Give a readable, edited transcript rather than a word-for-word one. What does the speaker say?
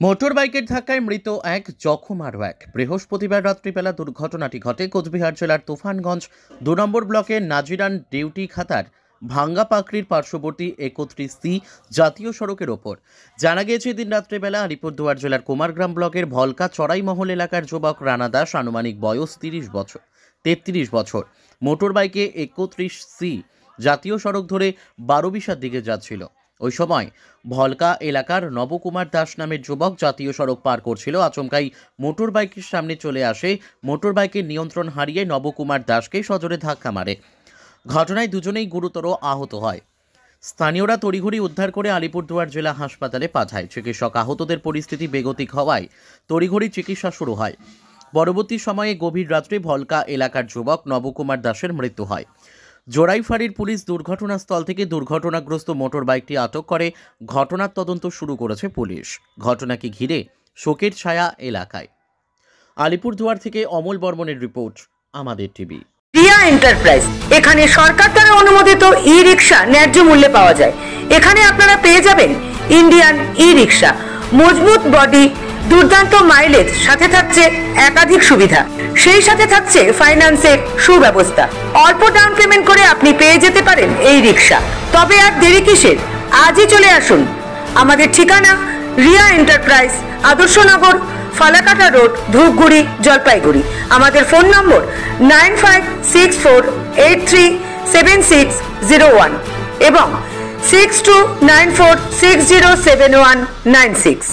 Motor বাইকের ধাক্কায় মৃত এক, জখম আরও এক। বৃহস্পতিবার রাত্রিবেলা দুর্ঘটনাটি ঘটে কোচবিহার জেলার তুফানগঞ্জ ২ নম্বর ব্লকের নাজিরান ডিউটি খাতার ভাঙ্গা পাকড়ির পার্শ্ববর্তী ৩১C জাতীয় সড়কের ওপর। জানা গিয়েছে, দিন রাত্রিবেলা আলিপুরদুয়ার জেলার কুমারগ্রাম ব্লকের ভলকা চড়াইমহল এলাকার যুবক রানা দাস, আনুমানিক বয়স ৩৩ বছর, মোটর বাইকে ৩১C জাতীয় সড়ক ধরে বারোবিশার দিকে যাচ্ছিল। ওই সময় ভলকা এলাকার নবকুমার দাস নামের যুবক জাতীয় সড়ক পার করছিল। আচমকাই মোটর বাইকের সামনে চলে আসে। মোটর বাইকের নিয়ন্ত্রণ হারিয়ে নবকুমার দাসকে সজোরে ধাক্কা মারে। ঘটনায় দুজনেই গুরুতর আহত হয়। স্থানীয়রা তড়িঘড়ি উদ্ধার করে আলিপুরদুয়ার জেলা হাসপাতালে পাঠায়। চিকিৎসক আহতদের পরিস্থিতি বেগতিক হওয়ায় তড়িঘড়ি চিকিৎসা শুরু হয়। পরবর্তী সময়ে গভীর রাত্রে ভলকা এলাকার যুবক নবকুমার দাসের মৃত্যু হয়। জোড়াইফাড়ির পুলিশ দুর্ঘটনাস্থল থেকে দুর্ঘটনাগ্রস্ত মোটর বাইকটি আটক করে ঘটনার তদন্ত শুরু করেছে পুলিশ। ঘটনাকে ঘিরে শোকের ছায়া এলাকায়। আলিপুরদুয়ার থেকে অমল বর্মনের রিপোর্ট, আমাদের টিভি। রিয়া এন্টারপ্রাইজ, এখানে সরকার দ্বারা অনুমোদিত ই রিক্সা ন্যায্য মূল্যে পাওয়া যায়। এখানে আপনারা পেয়ে যাবেন ইন্ডিয়ান ই রিক্সা, মজবুত বডি, দুর্দান্ত মাইলেজ, সাথে থাকছে একাধিক সুবিধা। সেই সাথে থাকছে ফাইন্যান্সের সুব্যবস্থা। অল্প ডাউন পেমেন্ট করে আপনি পেয়ে যেতে পারেন এই রিক্সা। তবে আর দেরি কিসের? আজই চলে আসুন। আমাদের ঠিকানা রিয়া এন্টারপ্রাইজ, আদর্শনগর, ফালাকাটা রোড, ধূপগুড়ি, জলপাইগুড়ি। আমাদের ফোন নম্বর 9564837601 এবং 6294607196।